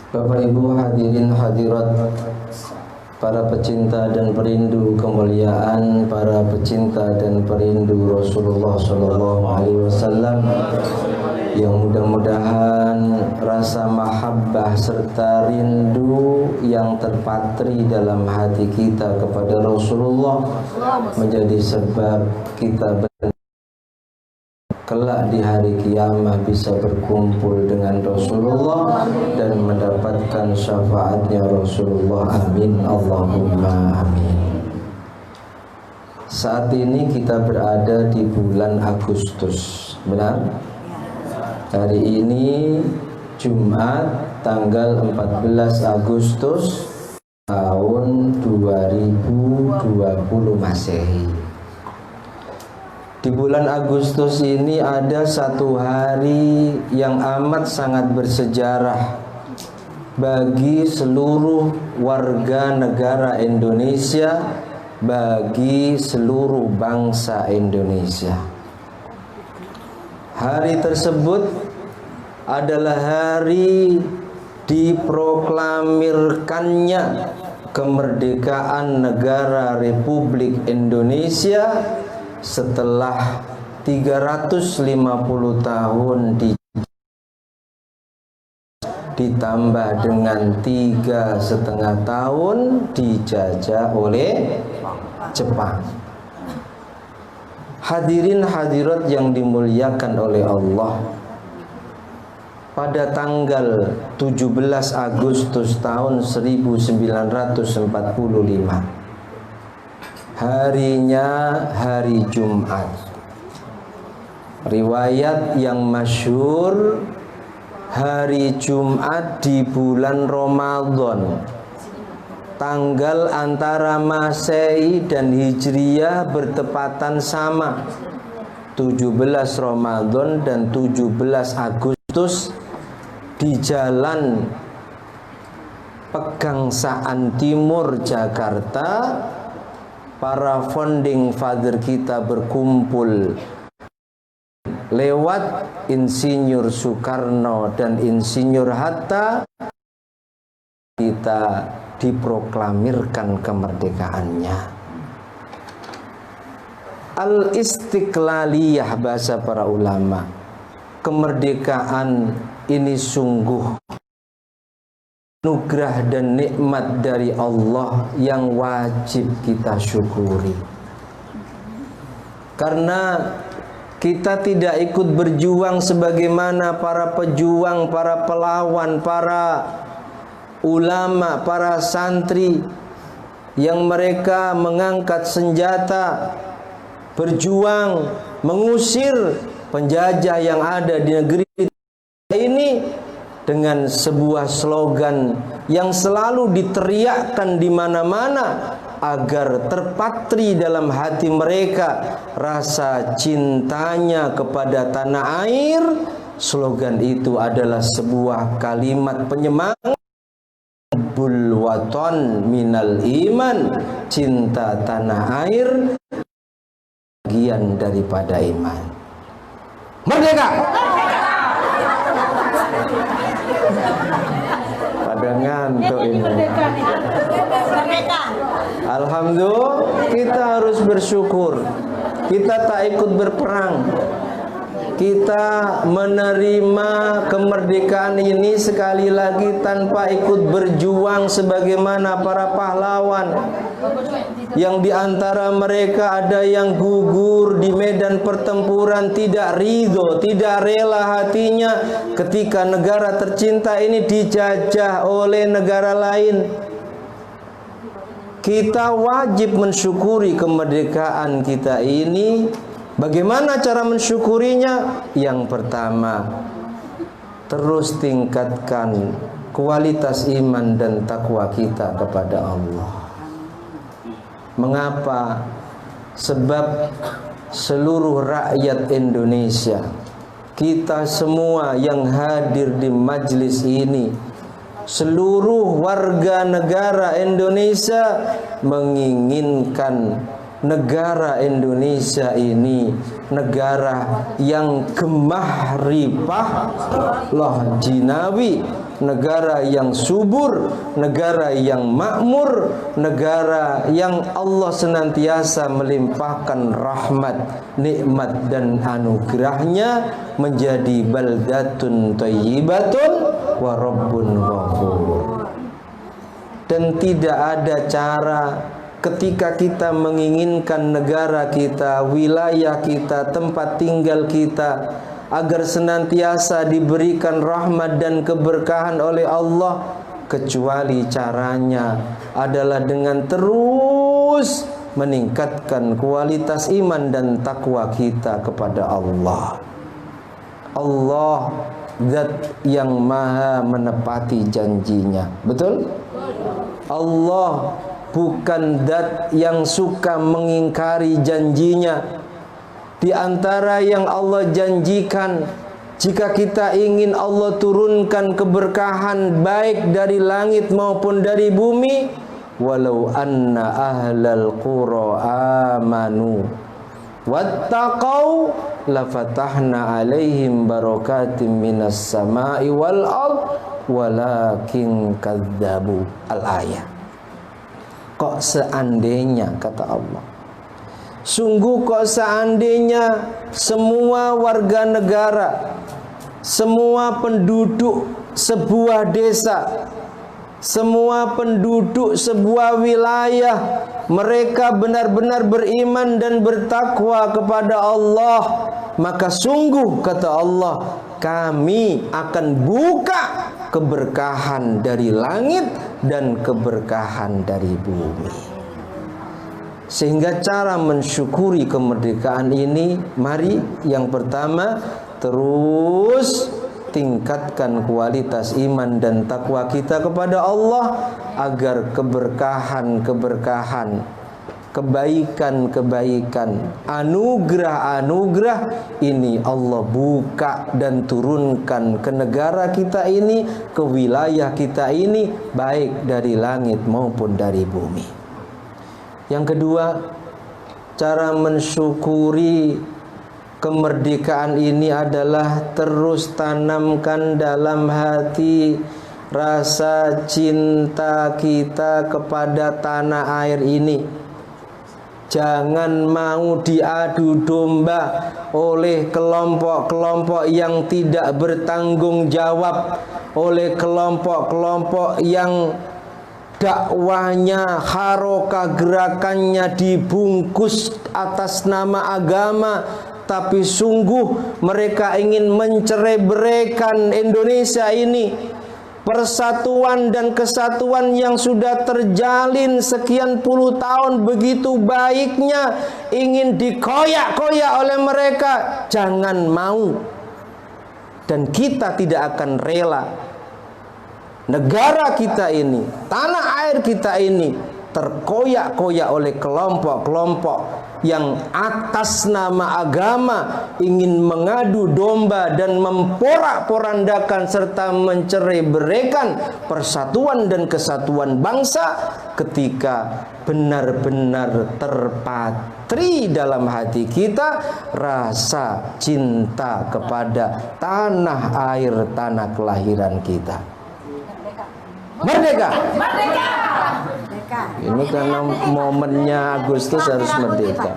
Bapak Ibu hadirin hadirat, para pecinta dan perindu kemuliaan, para pecinta dan perindu Rasulullah SAW, yang mudah-mudahan rasa mahabbah serta rindu yang terpatri dalam hati kita kepada Rasulullah menjadi sebab kita kelak di hari kiamat bisa berkumpul dengan Rasulullah dan mendapatkan syafaatnya Rasulullah. Amin Allahumma amin. Saat ini kita berada di bulan Agustus, benar? Hari ini Jumat tanggal 14 Agustus tahun 2020 Masehi. Di bulan Agustus ini ada satu hari yang amat sangat bersejarah bagi seluruh warga negara Indonesia, bagi seluruh bangsa Indonesia. Hari tersebut adalah hari diproklamirkannya kemerdekaan negara Republik Indonesia setelah 350 tahun ditambah dengan 3,5 tahun dijajah oleh Jepang. Hadirin hadirat yang dimuliakan oleh Allah, pada tanggal 17 Agustus tahun 1945, harinya hari Jumat. Riwayat yang masyhur, hari Jumat di bulan Ramadan, tanggal antara Masehi dan Hijriyah bertepatan sama, 17 Ramadan dan 17 Agustus, di Jalan Pegangsaan Timur Jakarta. Para founding father kita berkumpul lewat Insinyur Soekarno dan Insinyur Hatta, kita diproklamirkan kemerdekaannya. Al-Istiqlaliyah bahasa para ulama. Kemerdekaan ini sungguh anugerah dan nikmat dari Allah yang wajib kita syukuri. Karena kita tidak ikut berjuang sebagaimana para pejuang, para pelawan, para ulama, para santri yang mereka mengangkat senjata, berjuang mengusir penjajah yang ada di negeri ini dengan sebuah slogan yang selalu diteriakkan di mana-mana agar terpatri dalam hati mereka rasa cintanya kepada tanah air. Slogan itu adalah sebuah kalimat penyemangat, bulwaton minal iman, cinta tanah air bagian daripada iman. Merdeka! Pada ngantuk ini. Alhamdulillah, kita harus bersyukur. Kita tak ikut berperang. Kita menerima kemerdekaan ini sekali lagi tanpa ikut berjuang sebagaimana para pahlawan. Yang diantara mereka ada yang gugur di medan pertempuran, tidak ridho, tidak rela hatinya ketika negara tercinta ini dijajah oleh negara lain. Kita wajib mensyukuri kemerdekaan kita ini. Bagaimana cara mensyukurinya? Yang pertama, terus tingkatkan kualitas iman dan takwa kita kepada Allah. Mengapa? Sebab seluruh rakyat Indonesia, kita semua yang hadir di majelis ini, seluruh warga negara Indonesia menginginkan negara Indonesia ini negara yang gemah ripah loh jinawi, negara yang subur, negara yang makmur, negara yang Allah senantiasa melimpahkan rahmat, nikmat dan anugerahnya menjadi baldatun thayyibatun wa rabbun ghafur. Dan tidak ada cara ketika kita menginginkan negara kita, wilayah kita, tempat tinggal kita agar senantiasa diberikan rahmat dan keberkahan oleh Allah, kecuali caranya adalah dengan terus meningkatkan kualitas iman dan takwa kita kepada Allah. Allah zat yang maha menepati janjinya. Betul? Allah bukan zat yang suka mengingkari janjinya. Di antara yang Allah janjikan, jika kita ingin Allah turunkan keberkahan baik dari langit maupun dari bumi, walau anna ahlal qura amanu wattaqau lafatahna alaihim barakatim minas sama'i wal ard walakin kadzabu. Al-ayat. Kok seandainya, kata Allah, sungguh kok seandainya semua warga negara, semua penduduk sebuah desa, semua penduduk sebuah wilayah, mereka benar-benar beriman dan bertakwa kepada Allah, maka sungguh, kata Allah, kami akan buka keberkahan dari langit dan keberkahan dari bumi. Sehingga cara mensyukuri kemerdekaan ini, mari yang pertama terus tingkatkan kualitas iman dan takwa kita kepada Allah, agar keberkahan-keberkahan, kebaikan-kebaikan, anugerah-anugerah ini Allah buka dan turunkan ke negara kita ini, ke wilayah kita ini, baik dari langit maupun dari bumi. Yang kedua, cara mensyukuri kemerdekaan ini adalah terus tanamkan dalam hati rasa cinta kita kepada tanah air ini. Jangan mau diadu domba oleh kelompok-kelompok yang tidak bertanggung jawab, oleh kelompok-kelompok yang dakwahnya, harokah gerakannya dibungkus atas nama agama, tapi sungguh mereka ingin mencerai-beraikan Indonesia ini. Persatuan dan kesatuan yang sudah terjalin sekian puluh tahun begitu baiknya ingin dikoyak-koyak oleh mereka. Jangan mau. Dan kita tidak akan rela negara kita ini, tanah air kita ini terkoyak-koyak oleh kelompok-kelompok yang atas nama agama ingin mengadu domba dan memporak-porandakan serta mencerai-beraikan persatuan dan kesatuan bangsa, ketika benar-benar terpatri dalam hati kita rasa cinta kepada tanah air, tanah kelahiran kita. Merdeka! Merdeka! Ini karena momennya Agustus harus merdeka.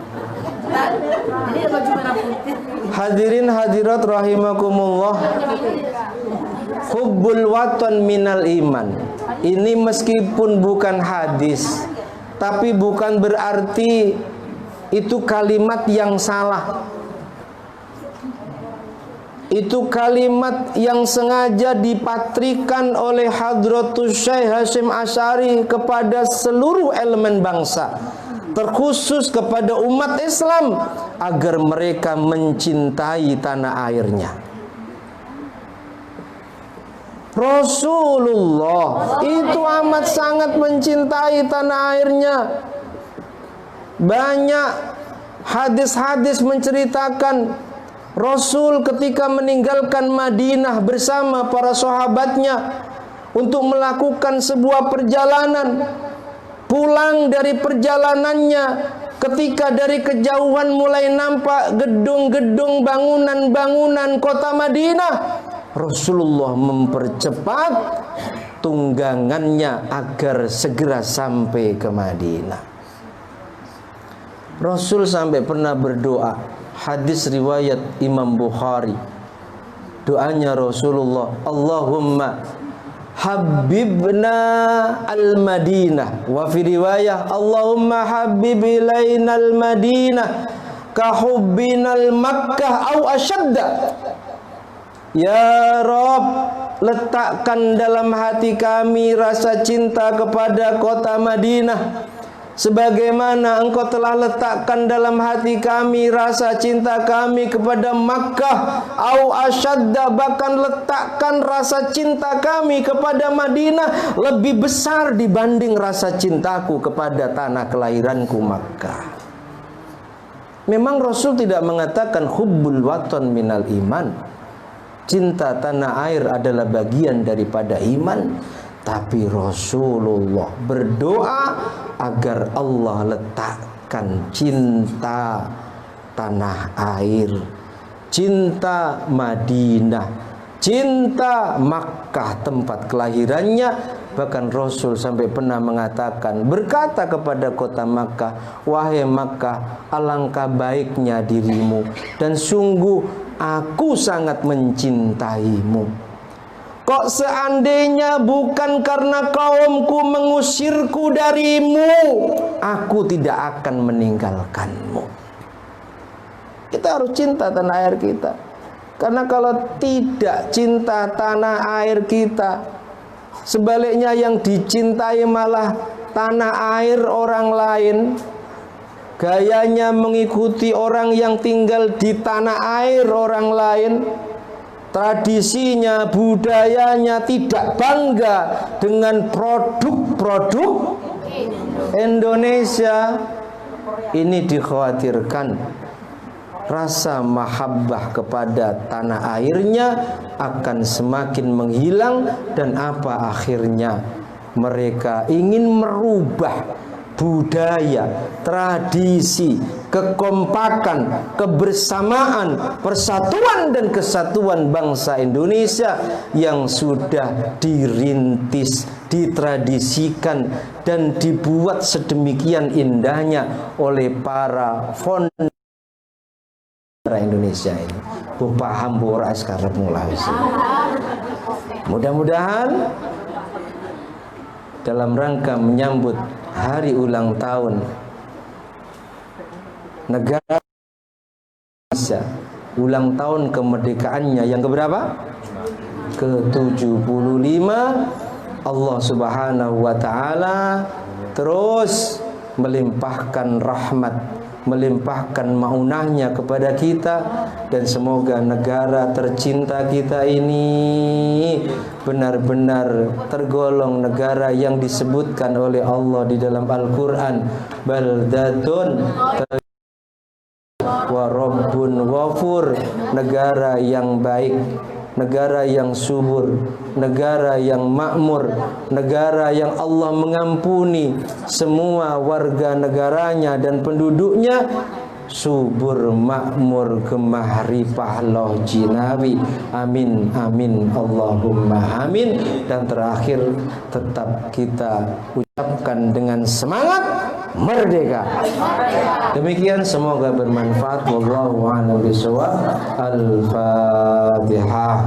Hadirin hadirat rahimakumullah, hubbul watan minal iman. Ini meskipun bukan hadis, tapi bukan berarti itu kalimat yang salah. Itu kalimat yang sengaja dipatrikan oleh Hadratus Syekh Hasyim Asy'ari kepada seluruh elemen bangsa, terkhusus kepada umat Islam, agar mereka mencintai tanah airnya. Rasulullah itu amat sangat mencintai tanah airnya. Banyak hadis-hadis menceritakan Rasul ketika meninggalkan Madinah bersama para sahabatnya untuk melakukan sebuah perjalanan, pulang dari perjalanannya Ketika dari kejauhan mulai nampak gedung-gedung, bangunan-bangunan kota Madinah, Rasulullah mempercepat tunggangannya agar segera sampai ke Madinah. Rasul sampai pernah berdoa, hadis riwayat Imam Bukhari. Doanya Rasulullah, Allahumma habibna al-Madinah, wa fi riwayah Allahumma habib ilaina al-Madinah ka hubbina al-Makkah au asyadda. Ya Rabb, letakkan dalam hati kami rasa cinta kepada kota Madinah sebagaimana Engkau telah letakkan dalam hati kami rasa cinta kami kepada Makkah, au asyadda, bahkan letakkan rasa cinta kami kepada Madinah lebih besar dibanding rasa cintaku kepada tanah kelahiranku Makkah. Memang Rasul tidak mengatakan hubbul watan minal iman, cinta tanah air adalah bagian daripada iman, tapi Rasulullah berdoa agar Allah letakkan cinta tanah air, cinta Madinah, cinta Makkah tempat kelahirannya. Bahkan Rasul sampai pernah mengatakan, berkata kepada kota Makkah, wahai Makkah, alangkah baiknya dirimu dan sungguh aku sangat mencintaimu. Kok seandainya bukan karena kaumku mengusirku darimu, aku tidak akan meninggalkanmu. Kita harus cinta tanah air kita. Karena kalau tidak cinta tanah air kita, sebaliknya yang dicintai malah tanah air orang lain, gayanya mengikuti orang yang tinggal di tanah air orang lain, tradisinya, budayanya, tidak bangga dengan produk-produk Indonesia. Ini dikhawatirkan rasa mahabbah kepada tanah airnya akan semakin menghilang, dan apa akhirnya? Mereka ingin merubah budaya, tradisi, kekompakan, kebersamaan, persatuan dan kesatuan bangsa Indonesia yang sudah dirintis, ditradisikan dan dibuat sedemikian indahnya oleh para founder Indonesia ini. Bu paham bu ora sekarang mulai. Mudah-mudahan dalam rangka menyambut hari ulang tahun negara Indonesia, ulang tahun kemerdekaannya yang keberapa? Ke-75, Allah Subhanahu wa taala terus melimpahkan rahmat, melimpahkan maunahnya kepada kita, dan semoga negara tercinta kita ini benar-benar tergolong negara yang disebutkan oleh Allah di dalam Al-Quran, baldatun wa rabbun ghafur, negara yang baik, negara yang subur, negara yang makmur, negara yang Allah mengampuni semua warga negaranya dan penduduknya, subur, makmur, gemah, ripah, loh, jinawi. Amin, amin, Allahumma amin. Dan terakhir tetap kita ucapkan dengan semangat merdeka. Demikian, semoga bermanfaat. Wallahu a'lam bishawab. Al-Fatihah.